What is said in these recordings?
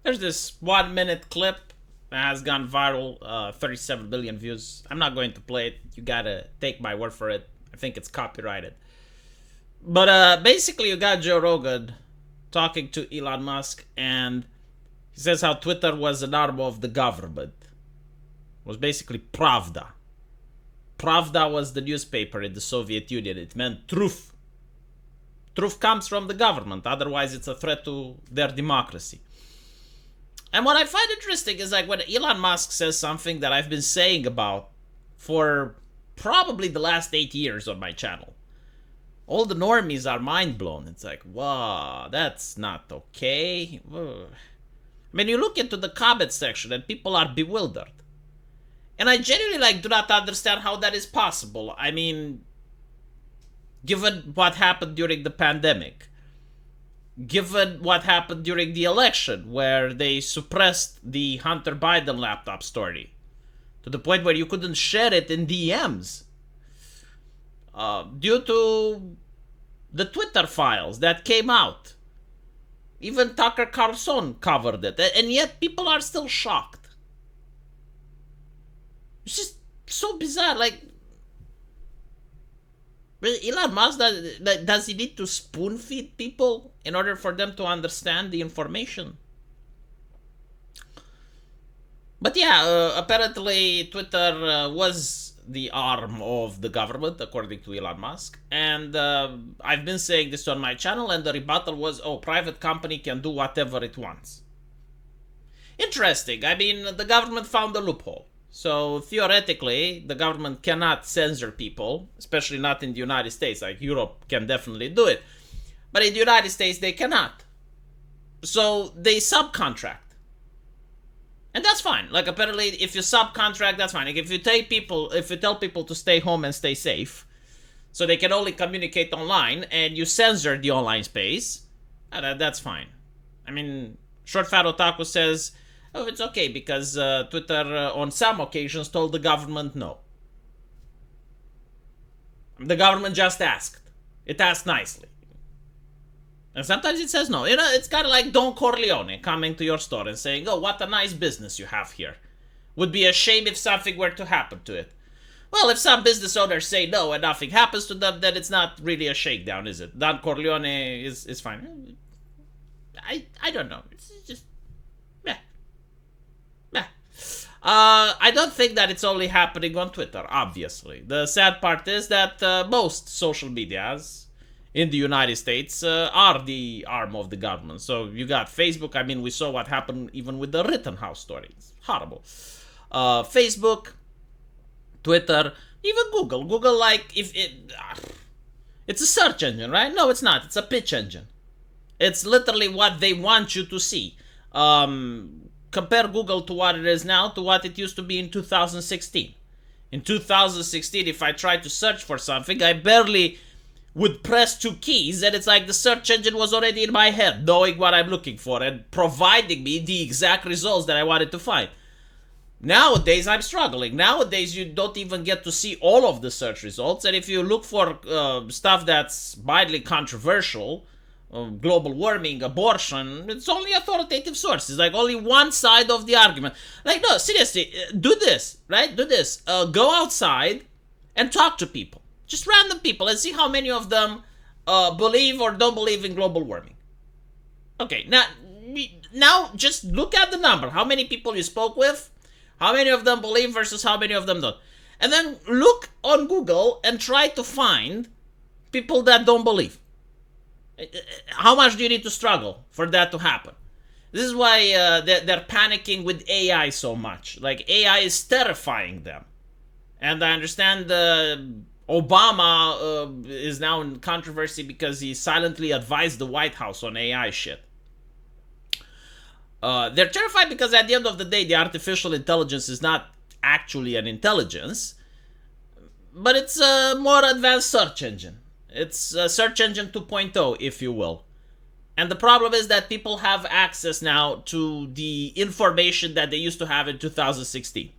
There's this 1 minute clip that has gone viral, 37 billion views. I'm not going to play it. You gotta take my word for it. I think it's copyrighted. But basically, you got Joe Rogan talking to Elon Musk, and he says how Twitter was an arm of the government. It was basically Pravda. Pravda was the newspaper in the Soviet Union. It meant truth. Truth comes from the government, otherwise it's a threat to their democracy. And what I find interesting is like when Elon Musk says something that I've been saying about for probably the last 8 years on my channel. All the normies are mind blown. It's like, wow, that's not okay. I mean, you look into the comment section and people are bewildered. And I genuinely do not understand how that is possible. I mean, given what happened during the pandemic, given what happened during the election, where they suppressed the Hunter Biden laptop story to the point where you couldn't share it in DMs, due to the Twitter files that came out. Even Tucker Carlson covered it, and yet people are still shocked. It's just so bizarre. Like, Elon Musk, does he need to spoon feed people in order for them to understand the information? But yeah, apparently Twitter was the arm of the government, according to Elon Musk. And I've been saying this on my channel, and the rebuttal was, oh, private company can do whatever it wants. Interesting. I mean, the government found a loophole. So theoretically, the government cannot censor people, especially not in the United States. Like Europe can definitely do it. But in the United States, they cannot. So they subcontract. And that's fine. Like apparently, if you subcontract, that's fine. Like if you tell people to stay home and stay safe, so they can only communicate online, and you censor the online space, that's fine. I mean, Short Fat Otaku says, oh, it's okay because Twitter on some occasions told the government no. The government just asked. It asked nicely. And sometimes it says no. You know, it's kind of like Don Corleone coming to your store and saying, oh, what a nice business you have here. Would be a shame if something were to happen to it. Well, if some business owners say no and nothing happens to them, then it's not really a shakedown, is it? Don Corleone is fine. I don't know. It's just... I don't think that it's only happening on Twitter, obviously. The sad part is that most social medias in the United States are the arm of the government. So you got Facebook. I mean, we saw what happened even with the Rittenhouse story. It's horrible. Facebook, Twitter, even Google. Google, like, it's a search engine, right? No, it's not. It's a pitch engine. It's literally what they want you to see. Compare Google to what it is now to what it used to be in 2016. In 2016, if I tried to search for something, I barely would press 2 keys, and it's like the search engine was already in my head, knowing what I'm looking for and providing me the exact results that I wanted to find. Nowadays, I'm struggling. Nowadays, you don't even get to see all of the search results, and if you look for stuff that's mildly controversial, global warming, abortion, it's only authoritative sources, like only one side of the argument. Like, no, seriously, do this, right? Do this. Go outside and talk to people. Just random people, and see how many of them believe or don't believe in global warming. Okay, now just look at the number. How many people you spoke with, how many of them believe versus how many of them don't. And then look on Google and try to find people that don't believe. How much do you need to struggle for that to happen? This is why they're panicking with AI so much. Like, AI is terrifying them. And I understand Obama is now in controversy because he silently advised the White House on AI shit. They're terrified because at the end of the day, the artificial intelligence is not actually an intelligence, but it's a more advanced search engine. It's a search engine 2.0, if you will. And the problem is that people have access now to the information that they used to have in 2016.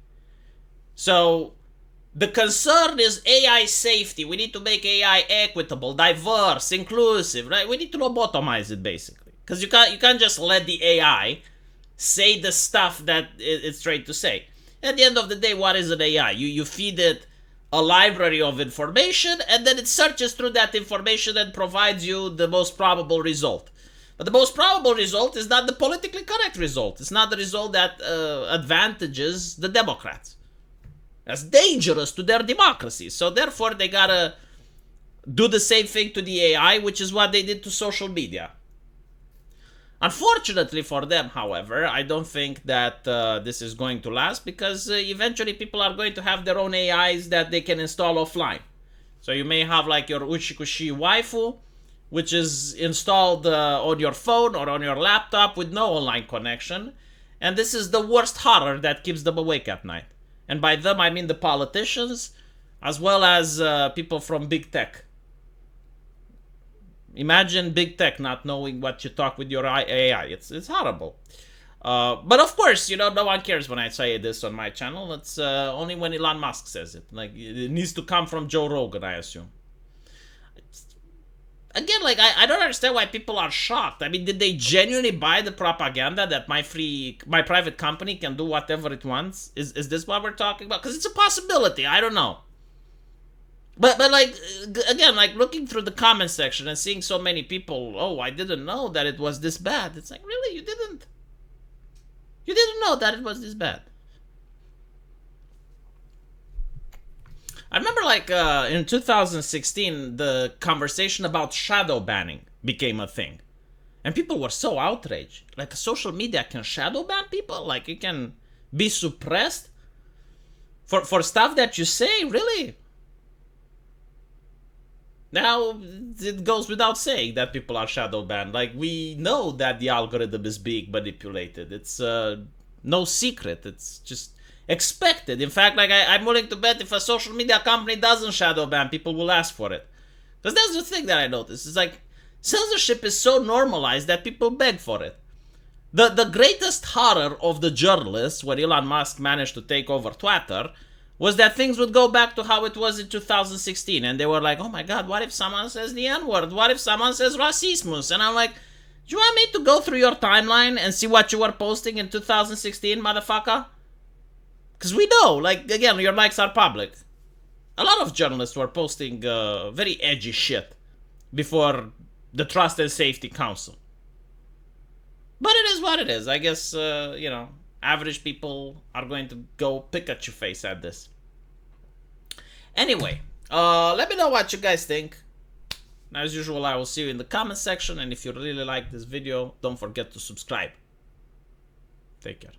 So the concern is AI safety. We need to make AI equitable, diverse, inclusive, right? We need to lobotomize it, basically. Because you can't just let the AI say the stuff that it's trained to say. At the end of the day, what is an AI? You feed it a library of information, and then it searches through that information and provides you the most probable result. But the most probable result is not the politically correct result. It's not the result that advantages the Democrats. That's dangerous to their democracy. So therefore, they gotta do the same thing to the AI, which is what they did to social media. Unfortunately for them, however, I don't think that this is going to last, because eventually people are going to have their own AIs that they can install offline. So you may have like your Uchikushi waifu, which is installed on your phone or on your laptop with no online connection. And this is the worst horror that keeps them awake at night. And by them, I mean the politicians, as well as people from big tech. Imagine big tech not knowing what you talk with your AI. It's horrible. But of course, no one cares when I say this on my channel. It's only when Elon Musk says it. Like, it needs to come from Joe Rogan, I assume. Again, like, I don't understand why people are shocked. I mean, did they genuinely buy the propaganda that my private company can do whatever it wants? Is this what we're talking about? Because it's a possibility. I don't know. But like, again, like, looking through the comment section and seeing so many people, oh, I didn't know that it was this bad. It's like, really? You didn't? You didn't know that it was this bad? I remember, like, in 2016, the conversation about shadow banning became a thing. And people were so outraged. Like, social media can shadow ban people? Like, you can be suppressed for stuff that you say? Really? Now, it goes without saying that people are shadow banned. Like, we know that the algorithm is being manipulated. It's no secret. It's just expected. In fact, like, I'm willing to bet if a social media company doesn't shadow ban, people will ask for it. Because that's the thing that I noticed. It's like, censorship is so normalized that people beg for it. The greatest horror of the journalists when Elon Musk managed to take over Twitter was that things would go back to how it was in 2016. And they were like, oh my god, what if someone says the N-word? What if someone says racismus? And I'm like, do you want me to go through your timeline and see what you were posting in 2016, motherfucker? Because we know, like, again, your likes are public. A lot of journalists were posting very edgy shit before the Trust and Safety Council. But it is what it is. I guess, average people are going to go Pikachu face at this. Anyway, let me know what you guys think. As usual, I will see you in the comment section. And if you really like this video, don't forget to subscribe. Take care.